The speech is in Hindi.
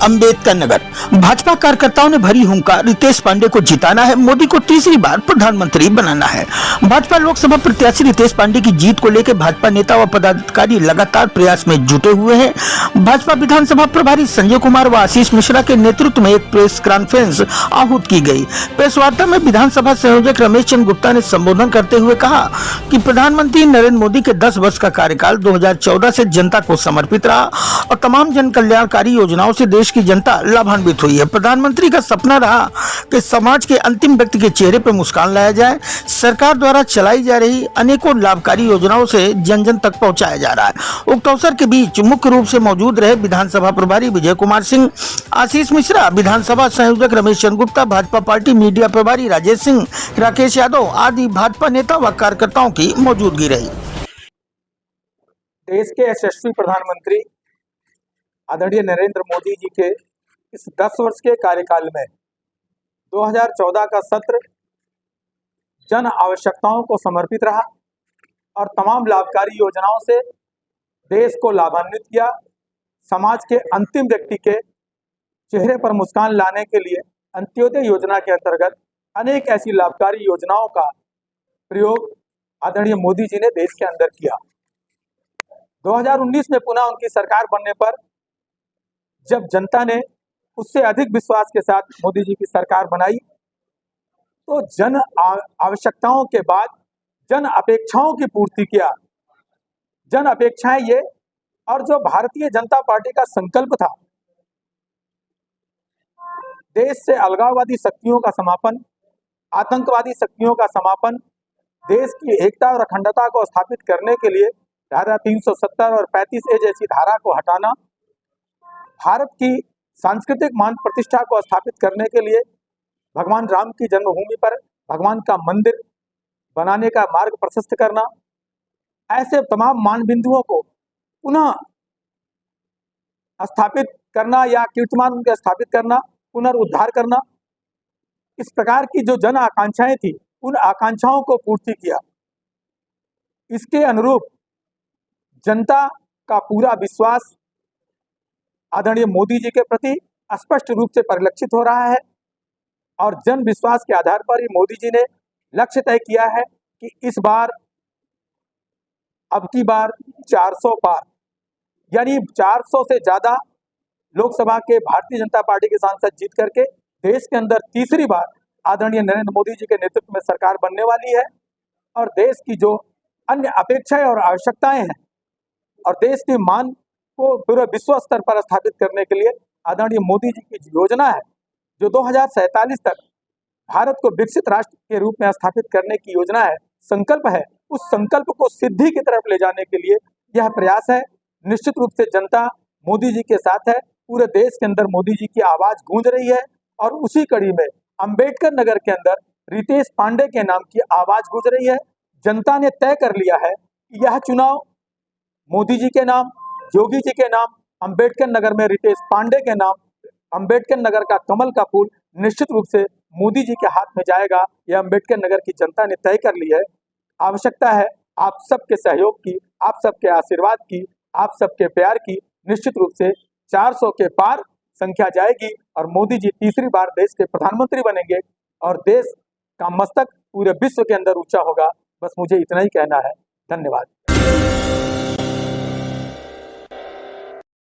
अंबेडकर नगर। भाजपा कार्यकर्ताओं ने भरी हुंकार, रितेश पांडे को जिताना है, मोदी को तीसरी बार प्रधानमंत्री बनाना है। भाजपा लोकसभा प्रत्याशी रितेश पांडे की जीत को लेकर भाजपा नेता व पदाधिकारी लगातार प्रयास में जुटे हुए हैं। भाजपा विधानसभा प्रभारी संजय कुमार व आशीष मिश्रा के नेतृत्व में एक प्रेस कॉन्फ्रेंस आहूत की गई। प्रेस वार्ता में विधानसभा संयोजक रमेश चंद्र गुप्ता ने संबोधन करते हुए कहा कि प्रधानमंत्री नरेंद्र मोदी के 10 वर्ष का कार्यकाल 2014 से जनता को समर्पित रहा और तमाम जन कल्याणकारी योजनाओं से देश की जनता लाभान्वित हुई है। प्रधानमंत्री का सपना रहा कि समाज के अंतिम व्यक्ति के चेहरे पर मुस्कान लाया जाए। सरकार द्वारा चलाई जा रही अनेकों लाभकारी योजनाओं से जन जन तक पहुंचाया जा रहा है। उक्त अवसर के बीच मुख्य रूप से मौजूद रहे विधानसभा प्रभारी विजय कुमार सिंह, आशीष मिश्रा, विधानसभा संयोजक रमेश चंद्र गुप्ता, भाजपा पार्टी मीडिया प्रभारी राजेश सिंह, राकेश यादव आदि भाजपा नेता व कार्यकर्ताओं की मौजूदगी रही। देश के यशस्वी प्रधानमंत्री आदरणीय नरेंद्र मोदी जी के इस 10 वर्ष के कार्यकाल में 2014 का सत्र जन आवश्यकताओं को समर्पित रहा और तमाम लाभकारी योजनाओं से देश को लाभान्वित किया। समाज के अंतिम व्यक्ति के चेहरे पर मुस्कान लाने के लिए अंत्योदय योजना के अंतर्गत अनेक ऐसी लाभकारी योजनाओं का प्रयोग आदरणीय मोदी जी ने देश के अंदर किया। 2019 में पुनः उनकी सरकार बनने पर जब जनता ने उससे अधिक विश्वास के साथ मोदी जी की सरकार बनाई तो जन आवश्यकताओं के बाद जन अपेक्षाओं की पूर्ति किया। जन अपेक्षाएं ये और जो भारतीय जनता पार्टी का संकल्प था, देश से अलगाववादी शक्तियों का समापन, आतंकवादी शक्तियों का समापन, देश की एकता और अखंडता को स्थापित करने के लिए धारा 370 और 35A जैसी धारा को हटाना, भारत की सांस्कृतिक मान प्रतिष्ठा को स्थापित करने के लिए भगवान राम की जन्मभूमि पर भगवान का मंदिर बनाने का मार्ग प्रशस्त करना, ऐसे तमाम मान बिंदुओं को पुनः स्थापित करना या कीर्तिमान उनके स्थापित करना, पुनरुद्धार करना, इस प्रकार की जो जन आकांक्षाएं थी उन आकांक्षाओं को पूर्ति किया। इसके अनुरूप जनता का पूरा विश्वास आदरणीय मोदी जी के प्रति स्पष्ट रूप से परिलक्षित हो रहा है और जन विश्वास के आधार पर ही मोदी जी ने लक्ष्य तय किया है कि इस बार अब की बार 400 पार, यानी 400 से ज्यादा लोकसभा के भारतीय जनता पार्टी के सांसद जीत करके देश के अंदर तीसरी बार आदरणीय नरेंद्र मोदी जी के नेतृत्व में सरकार बनने वाली है और देश की जो अन्य अपेक्षाएं और आवश्यकताएं हैं और देश के मान को पूरे विश्व स्तर पर स्थापित करने के लिए आदरणीय मोदी जी की योजना है जो 2047 तक भारत को विकसित राष्ट्र के रूप में स्थापित करने की योजना है, संकल्प है। उस संकल्प को सिद्धि की तरफ ले जाने के लिए यह प्रयास है। निश्चित रूप से जनता मोदी जी के साथ है। पूरे देश के अंदर मोदी जी की आवाज गूंज रही है और उसी कड़ी में अंबेडकर नगर के अंदर रितेश पांडे के नाम की आवाज गूंज रही है। जनता ने तय कर लिया है कि यह चुनाव मोदी जी के नाम, योगी जी के नाम, अंबेडकर नगर में रितेश पांडे के नाम, अंबेडकर नगर का कमल का फूल निश्चित रूप से मोदी जी के हाथ में जाएगा। यह अंबेडकर नगर की जनता ने तय कर ली है। आवश्यकता है आप सबके सहयोग की, आप सबके आशीर्वाद की, आप सबके प्यार की। निश्चित रूप से 400 के पार संख्या जाएगी और मोदी जी तीसरी बार देश के प्रधानमंत्री बनेंगे और देश का मस्तक पूरे विश्व के अंदर ऊंचा होगा। बस मुझे इतना ही कहना है। धन्यवाद।